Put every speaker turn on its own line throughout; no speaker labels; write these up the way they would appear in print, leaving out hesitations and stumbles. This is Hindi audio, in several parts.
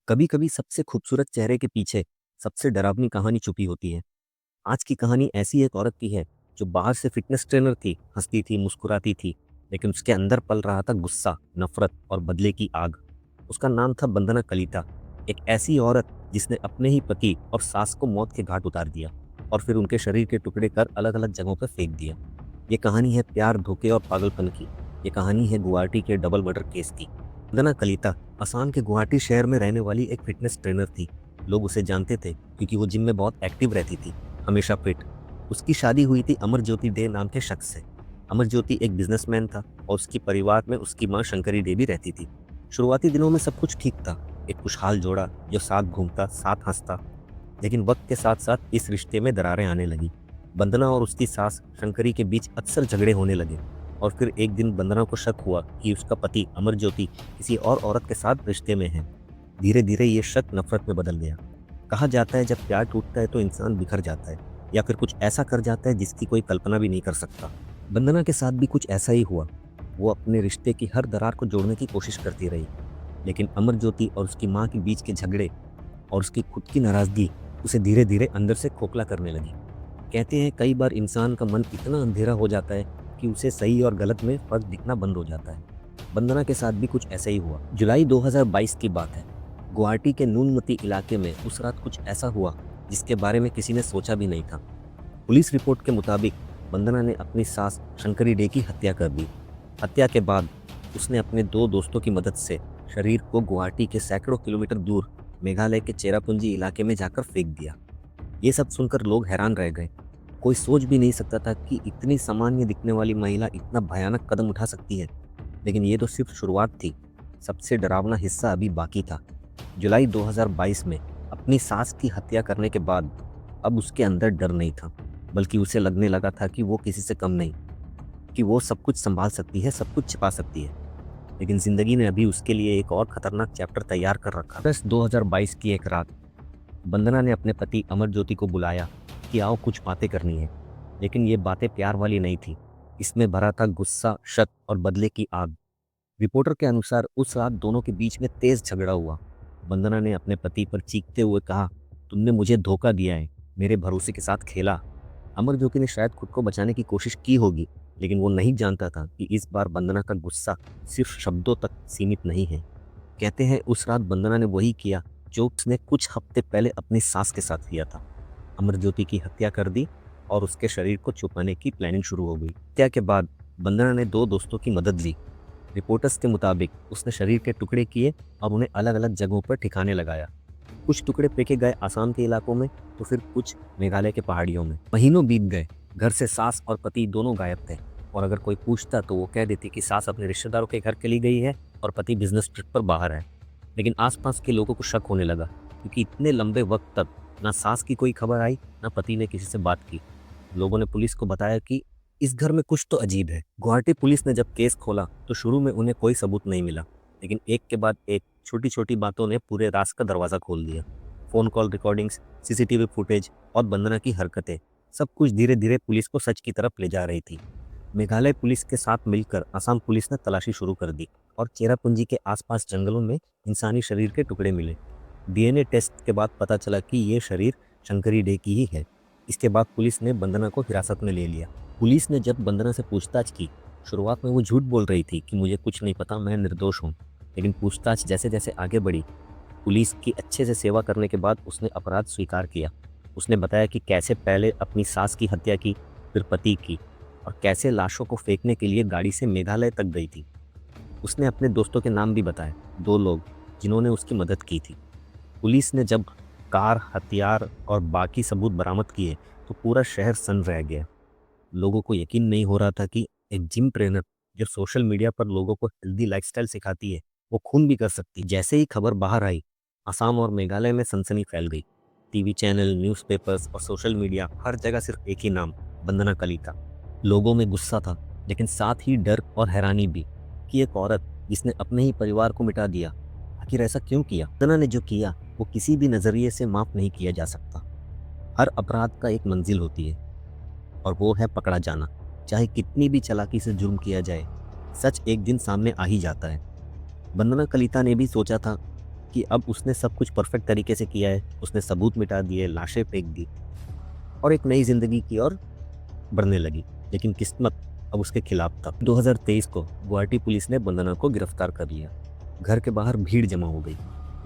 कभी कभी सबसे खूबसूरत चेहरे के पीछे सबसे डरावनी कहानी छुपी होती है। आज की कहानी ऐसी एक औरत की है जो बाहर से फिटनेस ट्रेनर थी, हंसती थी, मुस्कुराती थी, लेकिन उसके अंदर पल रहा था गुस्सा, नफरत और बदले की आग। उसका नाम था वंदना कलिता। एक ऐसी औरत जिसने अपने ही पति और सास को मौत के घाट उतार दिया और फिर उनके शरीर के टुकड़े कर अलग अलग जगहों पर फेंक दिया। ये कहानी है प्यार, धोखे और पागलपन की। ये कहानी है गुवाहाटी के डबल मर्डर केस की। वंदना कलिता असम के गुवाहाटी शहर में रहने वाली एक फिटनेस ट्रेनर थी। लोग उसे जानते थे क्योंकि वो जिम में बहुत एक्टिव रहती थी, हमेशा फिट। उसकी शादी हुई थी अमर ज्योति डे नाम के शख्स से। अमर ज्योति एक बिजनेसमैन था और उसके परिवार में उसकी मां शंकरी डे भी रहती थी। शुरुआती दिनों में सब कुछ ठीक था, एक खुशहाल जोड़ा जो साथ घूमता, साथ हंसता। लेकिन वक्त के साथ साथ इस रिश्ते में दरारें आने लगी। वंदना और उसकी सास शंकरी के बीच अक्सर झगड़े होने लगे और फिर एक दिन वंदना को शक हुआ कि उसका पति अमर ज्योति किसी और औरत के साथ रिश्ते में है। धीरे धीरे ये शक नफरत में बदल गया। कहा जाता है जब प्यार टूटता है तो इंसान बिखर जाता है या फिर कुछ ऐसा कर जाता है जिसकी कोई कल्पना भी नहीं कर सकता। वंदना के साथ भी कुछ ऐसा ही हुआ। वो अपने रिश्ते की हर दरार को जोड़ने की कोशिश करती रही, लेकिन अमर ज्योति और उसकी माँ के बीच के झगड़े और उसकी खुद की नाराजगी उसे धीरे धीरे अंदर से खोखला करने लगी। कहते हैं कई बार इंसान का मन इतना अंधेरा हो जाता है कि उसे सही और गलत में फर्क दिखना बंद हो जाता है। वंदना के साथ भी कुछ ऐसा ही हुआ। जुलाई 2022 की बात है। गुवाहाटी के नूनमती इलाके में उस रात कुछ ऐसा हुआ जिसके बारे में किसी ने सोचा भी नहीं था। पुलिस रिपोर्ट के मुताबिक वंदना ने अपनी सास शंकरी डे की हत्या कर दी। हत्या के बाद उसने अपने दो दोस्तों की मदद से शरीर को गुवाहाटी के सैकड़ों किलोमीटर दूर मेघालय के चेरापूंजी इलाके में जाकर फेंक दिया। ये सब सुनकर लोग हैरान रह गए। कोई सोच भी नहीं सकता था कि इतनी सामान्य दिखने वाली महिला इतना भयानक कदम उठा सकती है। लेकिन ये तो सिर्फ शुरुआत थी। सबसे डरावना हिस्सा अभी बाकी था। जुलाई 2022 में अपनी सास की हत्या करने के बाद अब उसके अंदर डर नहीं था, बल्कि उसे लगने लगा था कि वो किसी से कम नहीं, कि वो सब कुछ संभाल सकती है, सब कुछ छिपा सकती है। लेकिन जिंदगी ने अभी उसके लिए एक और खतरनाक चैप्टर तैयार कर रखा। अगस्त 2022 की एक रात वंदना ने अपने पति अमर ज्योति को बुलाया कि आओ कुछ बातें करनी है। लेकिन ये बातें प्यार वाली नहीं थी। इसमें भरा था गुस्सा, शक और बदले की आग। रिपोर्टर के अनुसार उस रात दोनों के बीच में तेज झगड़ा हुआ। वंदना ने अपने पति पर चीखते हुए कहा, तुमने मुझे धोखा दिया है, मेरे भरोसे के साथ खेला। अमर ज्योति ने शायद खुद को बचाने की कोशिश की होगी, लेकिन वो नहीं जानता था कि इस बार वंदना का गुस्सा सिर्फ शब्दों तक सीमित नहीं है। कहते हैं उस रात वंदना ने वही किया जो उसने कुछ हफ्ते पहले अपनी सास के साथ किया था। अमर ज्योति की हत्या कर दी और उसके शरीर को छुपाने की प्लानिंग शुरू हो गई। हत्या के बाद वंदना ने दो दोस्तों की मदद ली। रिपोर्टर्स के मुताबिक उसने शरीर के टुकड़े किए और उन्हें अलग अलग जगहों पर ठिकाने लगाया। कुछ टुकड़े फेंके गए आसाम के इलाकों में तो फिर कुछ मेघालय के पहाड़ियों में। महीनों बीत गए। घर से सास और पति दोनों गायब थे और अगर कोई पूछता तो वो कह देती कि सास अपने रिश्तेदारों के घर चली गई है और पति बिजनेस ट्रिप पर बाहर है। लेकिन आसपास के लोगों को शक होने लगा क्योंकि इतने लंबे वक्त तक ना सास की कोई खबर आई, ना पति ने किसी से बात की। लोगों ने पुलिस को बताया कि इस घर में कुछ तो अजीब है। गुवाहाटी पुलिस ने जब केस खोला तो शुरू में उन्हें कोई सबूत नहीं मिला, लेकिन एक के बाद एक छोटी छोटी बातों ने पूरे राज का दरवाजा खोल दिया। Phone call recordings, CCTV footage और वंदना की हरकतें, सब कुछ धीरे धीरे पुलिस को सच की तरफ ले जा रही थी। मेघालय पुलिस के साथ मिलकर असम पुलिस ने तलाशी शुरू कर दी और चेरापूंजी के आसपास जंगलों में इंसानी शरीर के टुकड़े मिले। डीएनए टेस्ट के बाद पता चला कि ये शरीर शंकरी डे की ही है। इसके बाद पुलिस ने वंदना को हिरासत में ले लिया। पुलिस ने जब वंदना से पूछताछ की, शुरुआत में वो झूठ बोल रही थी कि मुझे कुछ नहीं पता, मैं निर्दोष हूँ। लेकिन पूछताछ जैसे जैसे आगे बढ़ी, पुलिस की अच्छे से सेवा करने के बाद उसने अपराध स्वीकार किया। उसने बताया कि कैसे पहले अपनी सास की हत्या की, फिर पति की, और कैसे लाशों को फेंकने के लिए गाड़ी से मेघालय तक गई थी। उसने अपने दोस्तों के नाम भी बताए, दो लोग जिन्होंने उसकी मदद की थी। पुलिस ने जब कार, हथियार और बाकी सबूत बरामद किए तो पूरा शहर सन्न रह गया। लोगों को यकीन नहीं हो रहा था कि एक जिम ट्रेनर जो सोशल मीडिया पर लोगों को हेल्दी लाइफस्टाइल सिखाती है, वो खून भी कर सकती। जैसे ही खबर बाहर आई, असम और मेघालय में सनसनी फैल गई। टीवी चैनल, न्यूज़पेपर्स और सोशल मीडिया, हर जगह सिर्फ एक ही नाम, वंदना कलिता। लोगों में गुस्सा था, लेकिन साथ ही डर और हैरानी भी कि एक औरत जिसने अपने ही परिवार को मिटा दिया, आखिर ऐसा क्यों किया। वंदना ने जो किया वो किसी भी नज़रिए से माफ़ नहीं किया जा सकता। हर अपराध का एक मंजिल होती है और वो है पकड़ा जाना। चाहे कितनी भी चालाकी से जुर्म किया जाए, सच एक दिन सामने आ ही जाता है। वंदना कलिता ने भी सोचा था कि अब उसने सब कुछ परफेक्ट तरीके से किया है, उसने सबूत मिटा दिए, लाशें फेंक दी और एक नई ज़िंदगी की ओर बढ़ने लगी। लेकिन किस्मत अब उसके खिलाफ था। 2023 को गुवाहाटी पुलिस ने वंदना को गिरफ्तार कर लिया। घर के बाहर भीड़ जमा हो गई।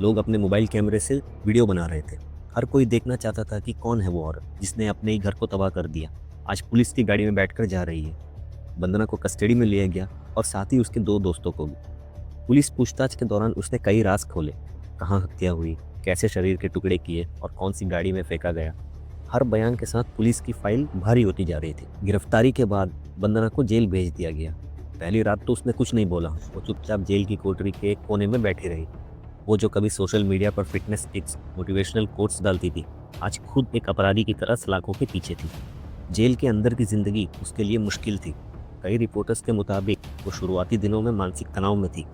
लोग अपने मोबाइल कैमरे से वीडियो बना रहे थे। हर कोई देखना चाहता था कि कौन है वो औरत जिसने अपने ही घर को तबाह कर दिया। आज पुलिस की गाड़ी में बैठकर जा रही है। वंदना को कस्टडी में लिया गया और साथ ही उसके 2 दोस्तों को भी। पुलिस पूछताछ के दौरान उसने कई राज खोले। कहाँ हत्या हुई, कैसे शरीर के टुकड़े किए और कौन सी गाड़ी में फेंका गया। हर बयान के साथ पुलिस की फाइल भारी होती जा रही थी। गिरफ्तारी के बाद वंदना को जेल भेज दिया गया। पहली रात तो उसने कुछ नहीं बोला। वो चुपचाप जेल की कोठरी के एक कोने में बैठी रही। वो जो कभी सोशल मीडिया पर फिटनेस टिप्स, मोटिवेशनल कोट्स डालती थी, आज खुद एक अपराधी की तरह सलाखों के पीछे थी। जेल के अंदर की जिंदगी उसके लिए मुश्किल थी। कई रिपोर्टर्स के मुताबिक वो शुरुआती दिनों में मानसिक तनाव में थी,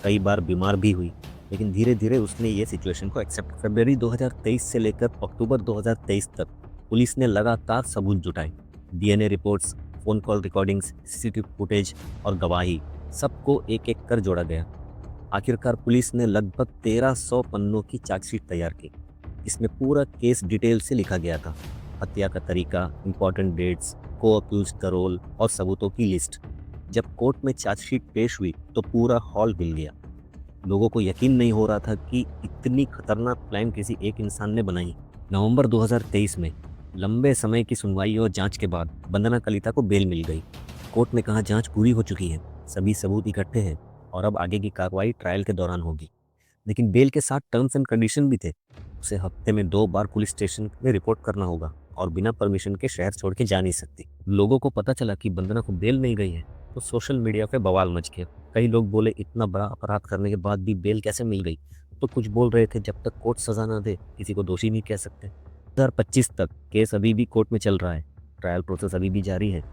कई बार बीमार भी हुई, लेकिन धीरे धीरे उसने ये सिचुएशन को एक्सेप्ट। फरवरी 2023 से लेकर अक्टूबर 2023 तक पुलिस ने लगातार सबूत जुटाए। DNA reports, phone call recordings, CCTV footage और गवाही, सबको एक एक कर जोड़ा गया। आखिरकार पुलिस ने लगभग 1300 पन्नों की चार्जशीट तैयार की। इसमें पूरा केस डिटेल से लिखा गया था। हत्या का तरीका, इंपॉर्टेंट डेट्स, को अक्यूज्ड का रोल और सबूतों की लिस्ट। जब कोर्ट में चार्जशीट पेश हुई तो पूरा हॉल हिल गया। लोगों को यकीन नहीं हो रहा था कि इतनी खतरनाक प्लान किसी एक इंसान ने बनाई। नवंबर 2023 में लंबे समय की सुनवाई और जांच के बाद वंदना कलिता को बेल मिल गई। कोर्ट ने कहा जांच पूरी हो चुकी है, सभी सबूत इकट्ठे हैं और अब आगे की कार्रवाई ट्रायल के दौरान होगी। लेकिन बेल के साथ टर्म्स एंड कंडीशन भी थे। उसे हफ्ते में 2 बार पुलिस स्टेशन में रिपोर्ट करना होगा और बिना परमिशन के शहर छोड़ के जा नहीं सकती। लोगों को पता चला कि वंदना को बेल मिल गई है तो सोशल मीडिया पे बवाल मच गया। कई लोग बोले इतना बड़ा अपराध करने के बाद भी बेल कैसे मिल गई, तो कुछ बोल रहे थे जब तक कोर्ट सजा ना दे किसी को दोषी नहीं कह सकते। 2025 तक केस अभी भी कोर्ट में चल रहा है। ट्रायल प्रोसेस अभी भी जारी है।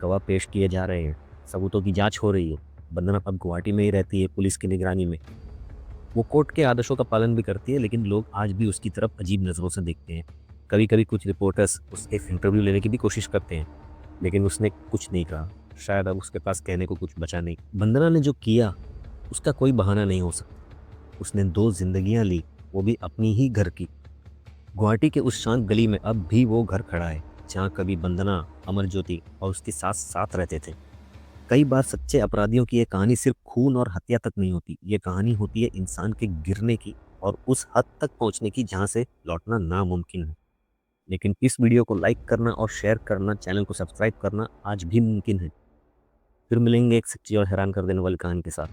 गवाह पेश किए जा रहे हैं, सबूतों की जांच हो रही है। वंदना अब गुवाहाटी में ही रहती है, पुलिस की निगरानी में। वो कोर्ट के आदेशों का पालन भी करती है, लेकिन लोग आज भी उसकी तरफ अजीब नज़रों से देखते हैं। कभी कभी कुछ रिपोर्टर्स उससे इंटरव्यू लेने की भी कोशिश करते हैं, लेकिन उसने कुछ नहीं कहा। शायद अब उसके पास कहने को कुछ बचा नहीं। वंदना ने जो किया उसका कोई बहाना नहीं हो सकता। उसने 2 जिंदगियां ली, वो भी अपनी ही घर की। गुवाहाटी के उस शांत गली में अब भी वो घर खड़ा है जहाँ कभी वंदना, अमरज्योति और उसके साथ साथ रहते थे। कई बार सच्चे अपराधियों की ये कहानी सिर्फ खून और हत्या तक नहीं होती। ये कहानी होती है इंसान के गिरने की और उस हद तक पहुंचने की जहां से लौटना नामुमकिन है। लेकिन इस वीडियो को लाइक करना और शेयर करना, चैनल को सब्सक्राइब करना आज भी मुमकिन है। फिर मिलेंगे एक सच्ची और हैरान कर देने वाली कहानी के साथ।